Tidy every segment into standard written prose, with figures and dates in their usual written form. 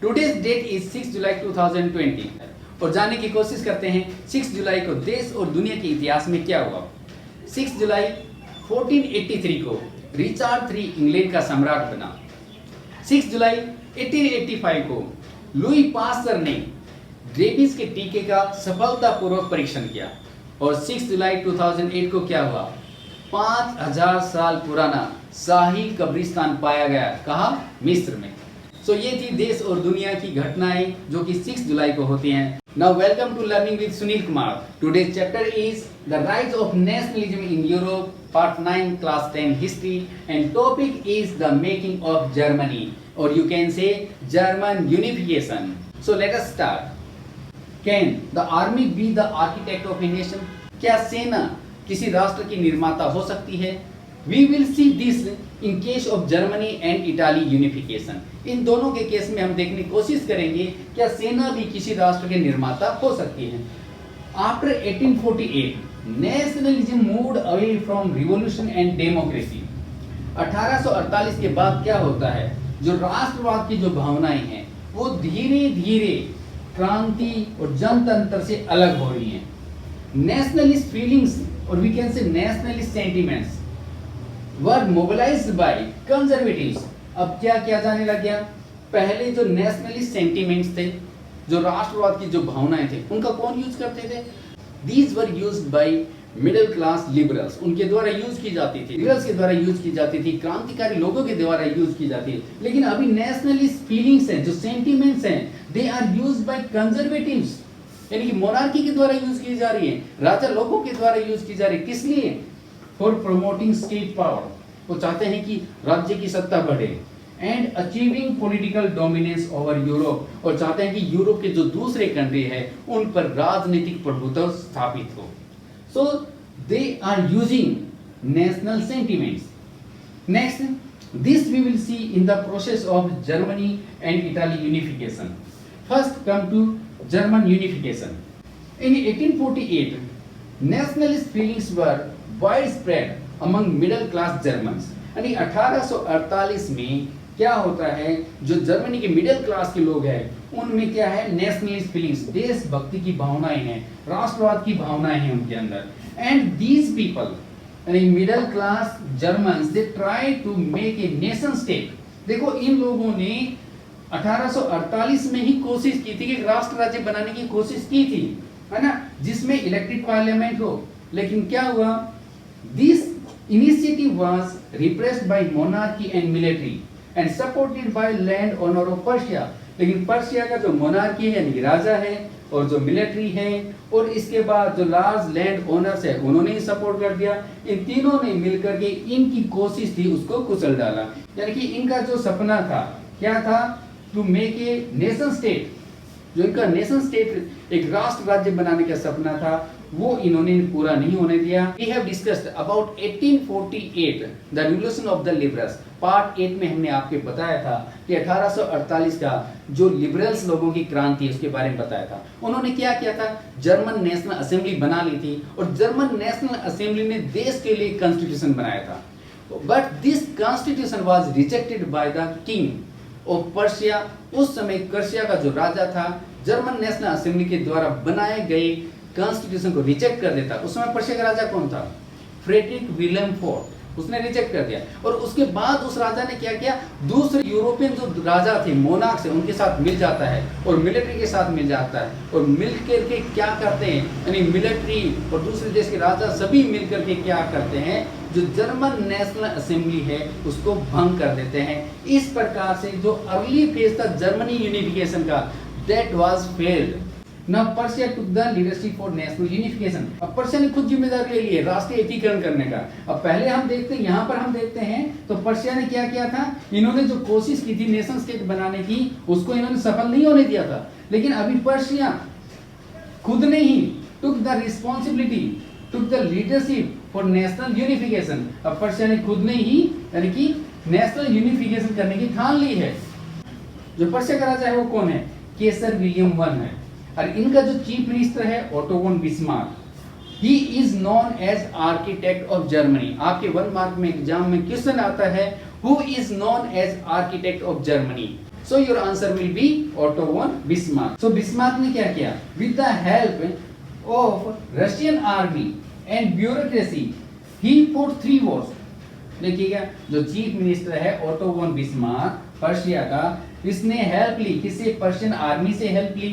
Today's date is 6 जुलाई 2020 और जानने की कोशिश करते हैं 6 जुलाई को देश और दुनिया के इतिहास में क्या हुआ। 6 जुलाई 1483 को रिचर्ड III इंग्लैंड का सम्राट बना। 6 जुलाई 1885 को लुई पास्चर ने रेबीज के टीके का सफलतापूर्वक परीक्षण किया और 6 जुलाई 2008 को क्या हुआ, 5000 साल पुराना शाही कब्रिस्तान पाया गया। कहाँ? मिस्र में। सो ये थी देश और दुनिया की घटनाएं जो कि 6 जुलाई को होती हैं। Now welcome to learning with Sunil Kumar. Today's chapter is the rise of nationalism in Europe, part 9, class 10 history, and topic is the making of Germany और you can say German unification. So let us start. Can the army be the architect of a nation? क्या सेना किसी राष्ट्र की निर्माता हो सकती है? We will see this in case of Germany and Italy unification. इन दोनों के केस में हम देखने की कोशिश करेंगे क्या सेना भी किसी राष्ट्र के निर्माता हो सकती है। After 1848 nationalism moved away from revolution and democracy. 1848 के बाद क्या होता है, जो राष्ट्रवाद की जो भावनाएं हैं वो धीरे धीरे क्रांति और जनतंत्र से अलग हो रही हैं। नेशनलिस्ट फीलिंग्स और we can say nationalist sentiments were mobilised by conservatives. अब क्या किया जाने लग गया, पहले जो नेशनलिस्ट सेंटिमेंट्स थे, जो राष्ट्रवाद की जो भावनाएं थे, उनका कौन यूज करते थे? These were used by middle class liberals. उनके द्वारा यूज की जाती थी, लिबरल्स के द्वारा यूज की जाती थी, क्रांतिकारी लोगों के द्वारा यूज की जाती है। लेकिन अभी नेशनलिस्ट फीलिंग्स हैं, जो सेंटिमेंट्स हैं, they are used by conservatives, यानी कि मोनार्की के द्वारा यूज की जा रही है, राजा लोगों के द्वारा यूज की जा रही है। किस लिए? For promoting state power. वो चाहते हैं कि राज्य की सत्ता बढ़े and achieving political dominance over Europe, और चाहते हैं कि यूरोप के जो दूसरे कंट्री है उन पर राजनीतिक प्रभुत्व स्थापित हो। So they are using national sentiments. Next, this we will see in the process of Germany and Italy unification. First come to German unification. In 1848, nationalist feelings were widespread among middle class Germans. यानी 1848 में क्या होता है, जो Germany के middle class के लोग हैं उनमें क्या है, नेशनलिस्ट फीलिंग्स, देशभक्ति की भावनाएं हैं, राष्ट्रवाद की भावनाएं हैं उनके अंदर। एंड दीज पीपल यानी middle class Germans they try to make a nation state. देखो इन लोगों ने 1848 में ही कोशिश की थी कि राष्ट्र राज्य बनाने की कोशिश की थी, है ना, जिसमें इलेक्टेड पार्लियामेंट हो। लेकिन क्या हुआ, this initiative was repressed by monarchy and military and supported by land owner of Persia. लेकिन पर्शिया का जो मोनार्की है यानी राजा है और जो मिलिट्री है और इसके बाद जो लार्ज लैंड ओनर्स है उन्होंने ही सपोर्ट कर दिया। इन तीनों ने मिलकर के इनकी कोशिश थी उसको कुचल डाला। यानी कि इनका जो सपना था क्या था, to make a nation state. जो इनका नेशन स्टेट एक राष्ट्र राज्य बनाने का सपना था वो इन्होंने पूरा नहीं होने दिया। We have discussed about 1848 the revolution of the liberals। Part 8 में हमने आपके बताया था कि 1848 का जो लिबरल्स लोगों की क्रांति है उसके बारे में बताया था। उन्होंने क्या किया था, जर्मन नेशनल असेंबली बना ली थी और जर्मन नेशनल असेंबली ने देश के लिए कॉन्स्टिट्यूशन बनाया था। But this constitution was rejected by the king of Persia. उस समय पर्शिया का जो राजा था जर्मन नेशनल असेंबली के द्वारा बनाए गए कॉन्स्टिट्यूशन को रिजेक्ट कर देता। उस समय पर्शिया का राजा कौन था? Frederick William fourth. उसने रिजेक्ट कर दिया और उसके बाद उस राजा ने क्या किया, दूसरे यूरोपियन जो राजा थे मोनार्क्स से उनके साथ मिल जाता है और मिलिट्री के साथ मिल जाता है और मिल करके क्या करते हैं, यानी मिलिट्री और दूसरे देश के राजा सभी मिल करके क्या करते हैं, जो जर्मन नेशनल असेंबली है उसको भंग कर देते हैं। इस प्रकार से जो अर्ली फेज था जर्मनी यूनिफिकेशन का, that was failed. Now Persia took the leadership for national unification। अब पर्शिया ने खुद जिम्मेदारी ले ली है राष्ट्रीय एकीकरण करने का। अब पहले हम देखते हैं, यहाँ पर हम देखते हैं तो पर्शिया ने क्या किया था, इन्होंने जो कोशिश की थी नेशन स्टेट बनाने की उसको इन्होंने सफल नहीं होने दिया था। लेकिन अभी पर्शिया खुद ने ही took the responsibility, took the leadership for national unification। अब पर्शिया ने खुद ने ही यानी कि नेशनल यूनिफिकेशन करने की ठान ली है। जो पर्शिया का राजा है वो कौन है? केसर विलियम वन है और इनका जो चीफ मिनिस्टर है Otto von Bismarck. He is known as architect of Germany. आपके 1 मार्क में एग्जाम में क्वेश्चन आता है who is known as architect of Germany. So your answer will be Otto von Bismarck. So Bismarck ने क्या किया? With the help of Russian army and bureaucracy, he fought 3 wars. देखिएगा, जो chief minister है auto von Bismarck Persia का, इसने help ली किससे? Persian army से हेल्प ली,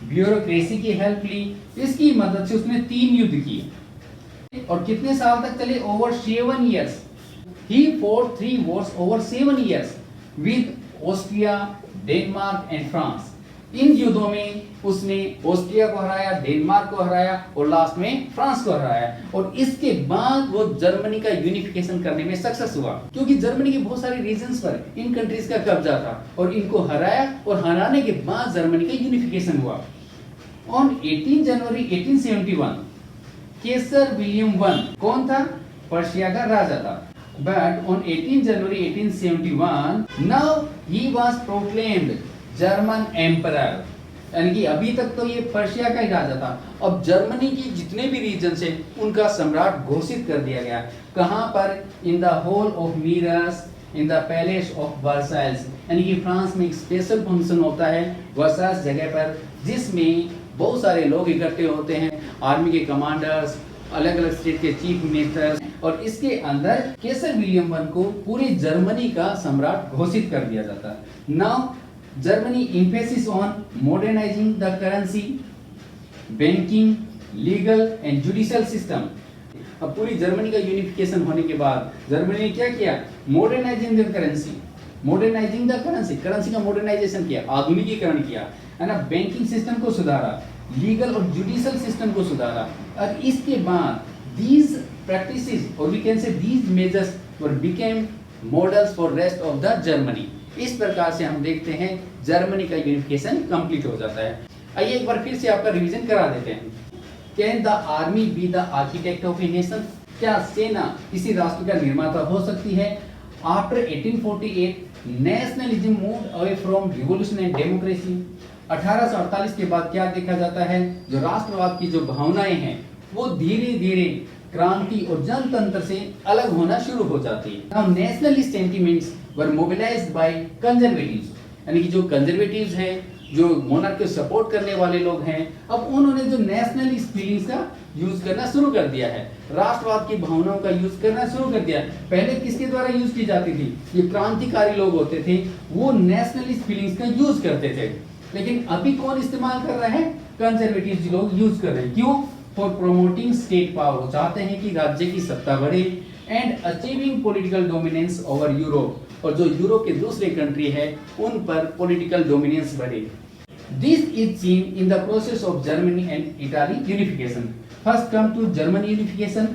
ब्यूरोक्रेसी की हेल्प ली, इसकी मदद से उसने 3 युद्ध किए और कितने साल तक चले? Over 7 years. He fought 3 wars over 7 years with Austria, Denmark and France. इन युद्धों में उसने ऑस्ट्रिया को हराया, डेनमार्क को हराया और लास्ट में फ्रांस को हराया. और इसके बाद वो जर्मनी का यूनिफिकेशन करने में सक्सेस हुआ, क्योंकि जर्मनी के बहुत सारे रीजन्स पर इन कंट्रीज का कब्जा था और इनको हराया और हराने के बाद जर्मनी का यूनिफिकेशन हुआ. On 18 January 1871 Kesar William one कौन था? पर्शिया का राजा था. But on 18 January 1871, now he was proclaimed German Emperor. यानी कि अभी तक तो ये पर्शिया का ही राजा था, अब जर्मनी की जितने भी रीजन्स हैं उनका सम्राट घोषित कर दिया गया. कहाँ पर? In the hall of mirrors in the palace of Versailles. यानी कि फ्रांस में एक स्पेशल फंक्शन होता है वर्साइल्स जगह पर, जिसमें बहुत सारे लोग इकट्ठे होते हैं, आर्मी के कमांडर्स, अलग अलग स्टेट के चीफ मिनिस्टर, और इसके अंदर केसर विलियम वन को पूरी जर्मनी का सम्राट घोषित कर दिया जाता है. Now Germany emphasis on modernising the currency, banking, legal and judicial system. अब पूरी जर्मनी का यूनिफिकेशन होने के बाद जर्मनी ने क्या किया? Modernising the currency, modernising the currency, currency का मॉडर्नाइजेशन किया, आधुनिकीकरण किया, है ना. बैंकिंग सिस्टम को सुधारा, लीगल और जुडिशियल सिस्टम को सुधारा. और इसके बाद these practices or we can say these measures were became models for rest of the Germany. इस प्रकार से हम देखते हैं जर्मनी का यूनिफिकेशन कंप्लीट हो जाता है. आइए एक बार फिर से आपका रिवीजन करा देते हैं. Can the army be the architect of a nation? क्या सेना किसी राष्ट्र का निर्माता हो सकती है? After 1848 nationalism moved away from revolution and democracy. 1848 के बाद क्या देखा जाता है? जो राष्ट्रवाद की जो भावनाएं हैं वो धीरे धीरे क्रांति और जनतंत्र से अलग होना शुरू हो जाती है. Now nationalist sentiments were mobilized by conservatives. यानी कि जो कंजर्वेटिव्स हैं, जो मोनार्क को सपोर्ट करने वाले लोग हैं, अब उन्होंने जो नेशनलिस्ट फीलिंग्स का यूज करना शुरू कर दिया है, राष्ट्रवाद की भावनाओं का यूज करना शुरू कर दिया. पहले किसके द्वारा यूज की जाती थी? ये क्रांतिकारी लोग होते थे, वो नेशनलिस्ट फीलिंग्स का यूज करते थे. लेकिन अभी कौन इस्तेमाल कर रहा है? कंजर्वेटिव लोग यूज कर रहे हैं. क्यों? For promoting state power. वो चाहते हैं कि राज्य की सत्ता बढ़े and achieving political dominance over Europe. और जो यूरोप के दूसरे कंट्री है उन पर पॉलिटिकल डोमिनेंस बढ़े. This is seen in the process of Germany and Italy unification. First come to Germany unification.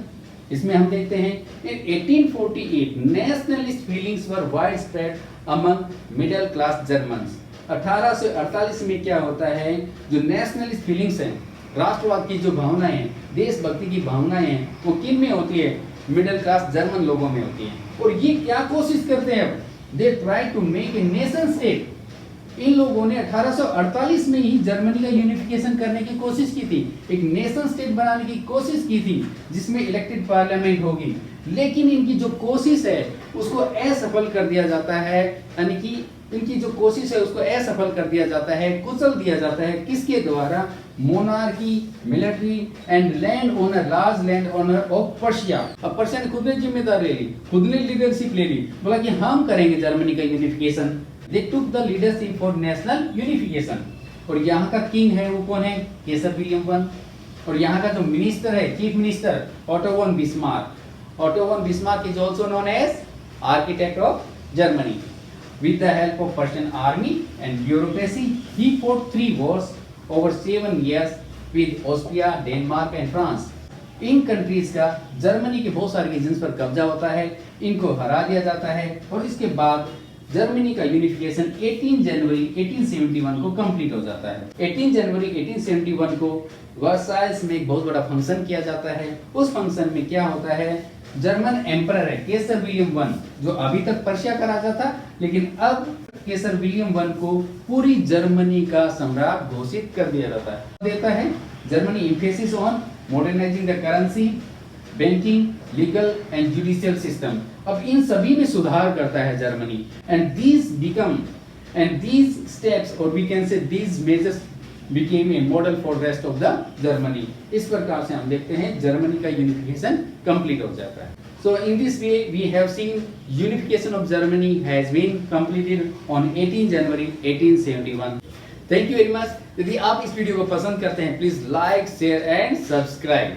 इसमें हम देखते हैं in 1848 nationalist feelings were wide spread among middle class Germans. 1848 में क्या होता है? जो नेशनलिस्ट फीलिंग्स हैं, राष्ट्रवाद की जो भावनाएं हैं, देशभक्ति की भावनाएं हैं, वो किन में होती है? मिडिल क्लास जर्मन लोगों में होती है. और ये क्या कोशिश करते हैं? They try to make a nation state. इन लोगों ने 1848 में ही जर्मनी का यूनिफिकेशन करने की कोशिश की थी, एक नेशन स्टेट बनाने की कोशिश की थी जिसमें इलेक्टेड पार्लियामेंट होगी. लेकिन इनकी जो कोशिश है उसको असफल कर दिया जाता है. यानी कि इनकी जो कोशिश है उसको असफल कर दिया जाता है, कुचल दिया जाता है. किसके द्वारा? Monarchy, military and land owner, large land owner of Persia. अब पर्शिया ने खुद ने जिम्मेदारी ले ली, खुद ने लीडरशिप ले ली, बोला कि हम करेंगे जर्मनी का unification. They took the leadership for national unification. और यहाँ का किंग है वो कौन है? Kaiser William one. और यहाँ का जो मिनिस्टर है, chief minister, Otto von Bismarck. Otto von Bismarck is also known as architect of Germany. With the help of Persian army and bureaucracy, he fought 3 wars over 7 years with Austria, Denmark and France. In countries का Germany के बहुत सारे regions पर कब्जा होता है, इनको हरा दिया जाता है और इसके बाद जर्मनी का यूनिफिकेशन 18 जनवरी 1871 को कंप्लीट हो जाता है. 18 जनवरी 1871 को वर्साइल्स में एक बहुत बड़ा फंक्शन किया जाता है. उस फंक्शन में क्या होता है? जर्मन एम्परर है केसर विलियम वन, जो अभी तक पर्शिया का राजा था, लेकिन अब केसर विलियम वन को पूरी जर्मनी का सम्राट घोषित कर दिया जाता है. देता है Germany emphasis on modernising the currency, banking, legal and judicial system. अब इन सभी में सुधार करता है Germany. And this become and these steps, or we can say these measures, became a model for rest of the Germany. इस प्रकार से हम देखते हैं जर्मनी का यूनिफिकेशन कंप्लीट हो जाता है. So in this way we have seen unification of Germany has been completed on 18 January 1871. Thank you very much. यदि आप इस वीडियो को पसंद करते हैं, please like, share and subscribe.